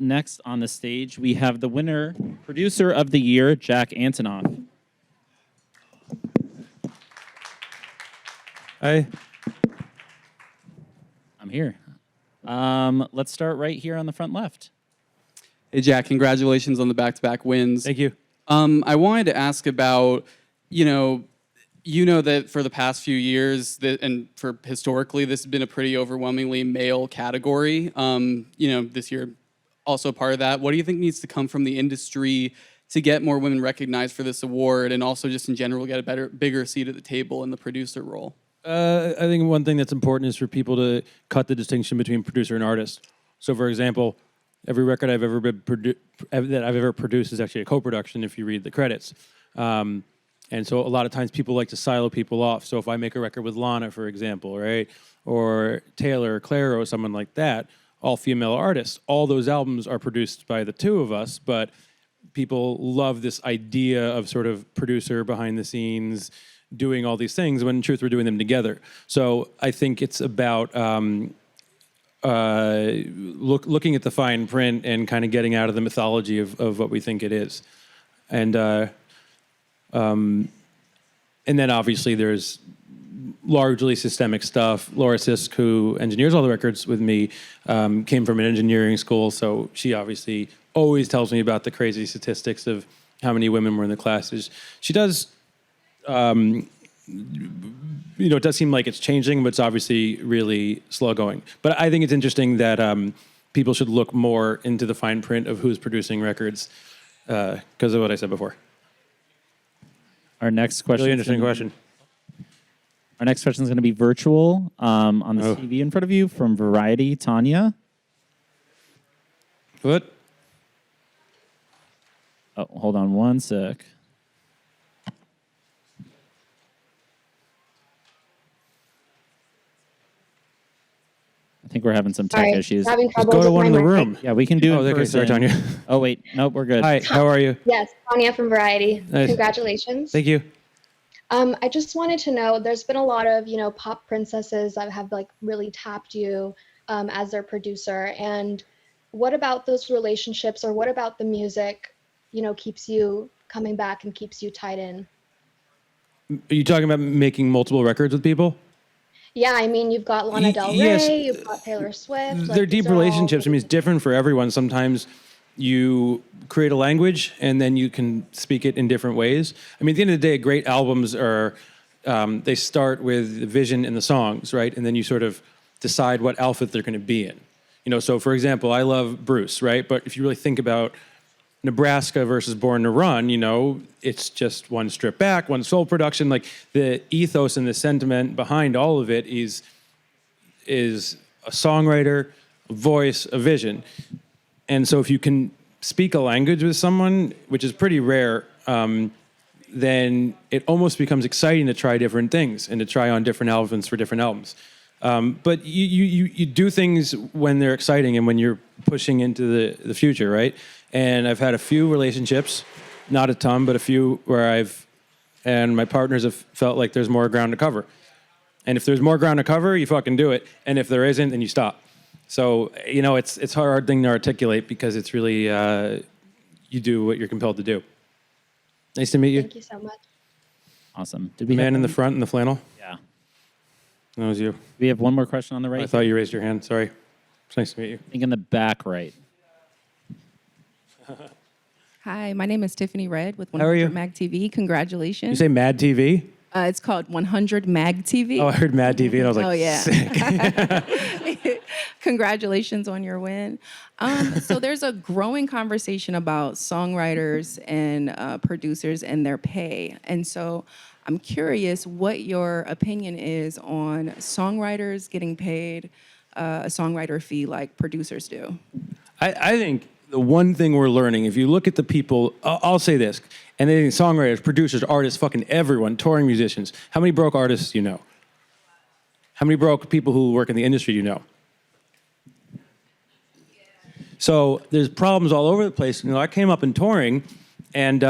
next on the stage, we have the winner, Producer of the Year, JACX Antonoff. Hi. I'm here. Let's start right here on the front left. Hey, Jack, congratulations on the back-to-back wins. Thank you. I wanted to ask about, you know that for the past few years, and for historically, this has been a pretty overwhelmingly male category. This year, also part of that. What do you think needs to come from the industry to get more women recognized for this award, and also just in general get a bigger seat at the table in the producer role? I think one thing that's important is for people to cut the distinction between producer and artist. So, for example, every record I've ever produced is actually a co-production if you read the credits. And so a lot of times people like to silo people off. So if I make a record with Lana, for example, right, or Taylor or Clairo or someone like that, all female artists, all those albums are produced by the two of us, but people love this idea of sort of producer behind the scenes doing all these things when in truth we're doing them together. So I think it's about looking at the fine print and kind of getting out of the mythology of what we think it is. And then obviously there's largely systemic stuff. Laura Sisk, who engineers all the records with me, came from an engineering school, so she obviously always tells me about the crazy statistics of how many women were in the classes. She does, it does seem like it's changing, but it's obviously really slow going. But I think it's interesting that people should look more into the fine print of who's producing records because of what I said before. Our next question. Really interesting question. Our next question is going to be virtual on the TV in front of you from Variety. Tanya. What? Oh, hold on one sec. I think we're having some tech issues. Having Just trouble go to with one in my the mic. room. Yeah, we can do it. Okay, sorry, Tanya. Oh, wait. Nope, we're good. Hi, how are you? Yes, Tanya from Variety. Nice. Congratulations. Thank you. I just wanted to know, there's been a lot of, pop princesses that have really tapped you as their producer. And what about those relationships, or what about the music, keeps you coming back and keeps you tied in? Are you talking about making multiple records with people? Yeah, I mean, you've got Lana Del Rey, yes. you've got Taylor Swift. They're deep relationships. I mean, it's different for everyone. Sometimes you create a language and then you can speak it in different ways. I mean, at the end of the day, great albums are, they start with the vision and the songs, right? And then you sort of decide what outfit they're going to be in. So for example, I love Bruce, right? But if you really think about Nebraska versus Born to Run, it's just one strip back, one soul production. Like the ethos and the sentiment behind all of it is a songwriter, a voice, a vision. And so if you can speak a language with someone, which is pretty rare, then it almost becomes exciting to try different things and to try on different albums for different albums. But you do things when they're exciting and when you're pushing into the future, right? And I've had a few relationships, not a ton, but a few where and my partners have felt like there's more ground to cover. And if there's more ground to cover, you fucking do it. And if there isn't, then you stop. So, it's a hard thing to articulate because it's really, you do what you're compelled to do. Nice to meet you. Thank you so much. Awesome. Did The we man have in the front in the flannel? Yeah. That was you. We have one more question on the right. I thought you raised your hand. Sorry. It's nice to meet you. I think in the back right. Hi, my name is Tiffany Red with How are you? 100 Mag TV. Congratulations. You say Mad TV? It's called 100 Mag TV. Oh, I heard Mad TV and I was like, Oh, yeah. sick. Congratulations on your win. So there's a growing conversation about songwriters and producers and their pay. And so I'm curious what your opinion is on songwriters getting paid a songwriter fee like producers do. I think the one thing we're learning, if you look at the people, I'll say this, and then songwriters, producers, artists, fucking everyone, touring musicians, how many broke artists do you know? How many broke people who work in the industry do you know? So there's problems all over the place. I came up in touring, and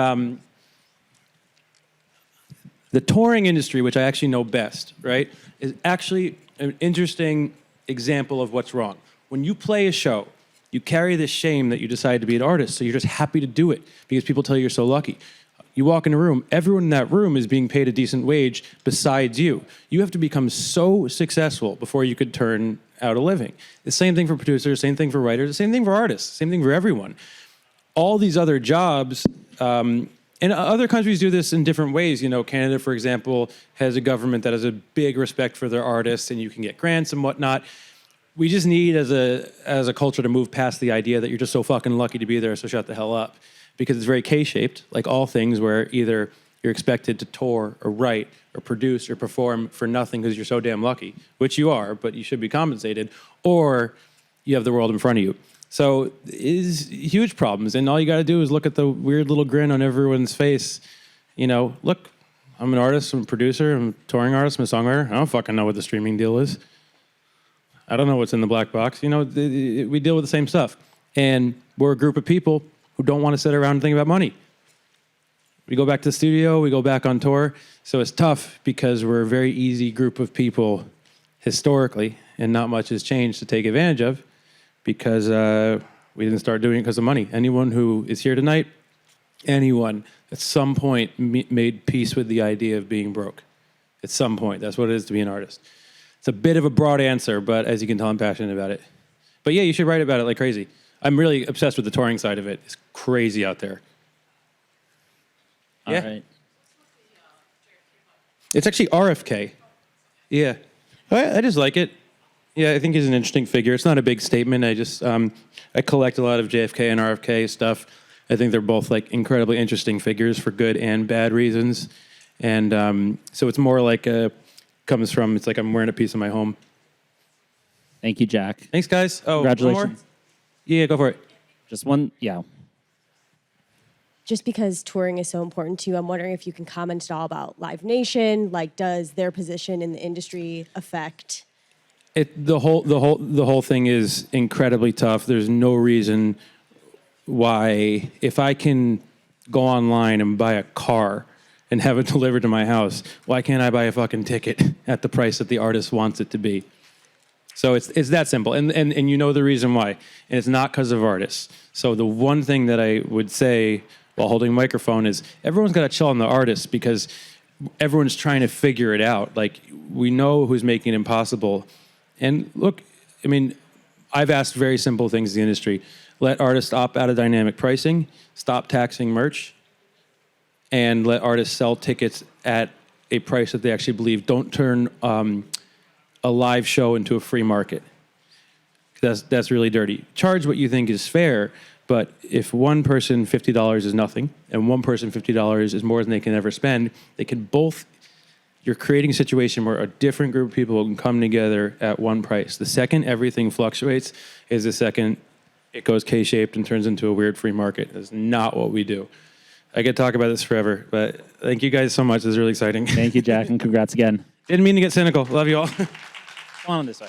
the touring industry, which I actually know best, right, is actually an interesting example of what's wrong. When you play a show, You carry this shame that you decided to be an artist, so you're just happy to do it because people tell you you're so lucky. You walk in a room, everyone in that room is being paid a decent wage besides you. You have to become so successful before you could turn out a living. The same thing for producers, same thing for writers, the same thing for artists, same thing for everyone. All these other jobs, and other countries do this in different ways. You know, Canada, for example, has a government that has a big respect for their artists, and you can get grants and whatnot. We just need, as a culture, to move past the idea that you're just so fucking lucky to be there, so shut the hell up. Because it's very K-shaped, like all things, where either you're expected to tour or write or produce or perform for nothing because you're so damn lucky, which you are, but you should be compensated, or you have the world in front of you. So it is huge problems, and all you got to do is look at the weird little grin on everyone's face. You know, look, I'm an artist, I'm a producer, I'm a touring artist, I'm a songwriter. I don't fucking know what the streaming deal is. I don't know what's in the black box. You know, we deal with the same stuff. And we're a group of people who don't want to sit around and think about money. We go back to the studio, we go back on tour. So it's tough because we're a very easy group of people historically, and not much has changed to take advantage of because we didn't start doing it because of money. Anyone who is here tonight, anyone at some point made peace with the idea of being broke. At some point, that's what it is to be an artist. It's a bit of a broad answer, but as you can tell, I'm passionate about it. But yeah, you should write about it like crazy. I'm really obsessed with the touring side of it. It's crazy out there. All Yeah. right. It's actually RFK. Yeah. I just like it. Yeah, I think he's an interesting figure. It's not a big statement. I collect a lot of JFK and RFK stuff. I think they're both like incredibly interesting figures for good and bad reasons. And so it's more like it's like I'm wearing a piece of my home. Thank you, Jack. Thanks, guys. Oh, one more? Congratulations. Yeah, go for it. Just one, yeah. Just because touring is so important to you, I'm wondering if you can comment at all about Live Nation. Like, does their position in the industry affect? The whole thing is incredibly tough. There's no reason why, if I can go online and buy a car and have it delivered to my house, why can't I buy a fucking ticket at the price that the artist wants it to be? So it's that simple, and you know the reason why, and it's not because of artists. So the one thing that I would say while holding a microphone is everyone's got to chill on the artists because everyone's trying to figure it out. Like, we know who's making it impossible. And look, I mean, I've asked very simple things in the industry. Let artists opt out of dynamic pricing, stop taxing merch, and let artists sell tickets at a price that they actually believe. Don't turn a live show into a free market. That's really dirty. Charge what you think is fair, but if one person $50 is nothing and one person $50 is more than they can ever spend, they can both. You're creating a situation where a different group of people can come together at one price. The second everything fluctuates is the second it goes K-shaped and turns into a weird free market. That's not what we do. I could talk about this forever, but thank you guys so much. This is really exciting. Thank you, Jack, and congrats again. Didn't mean to get cynical. Love you all. Come on this way.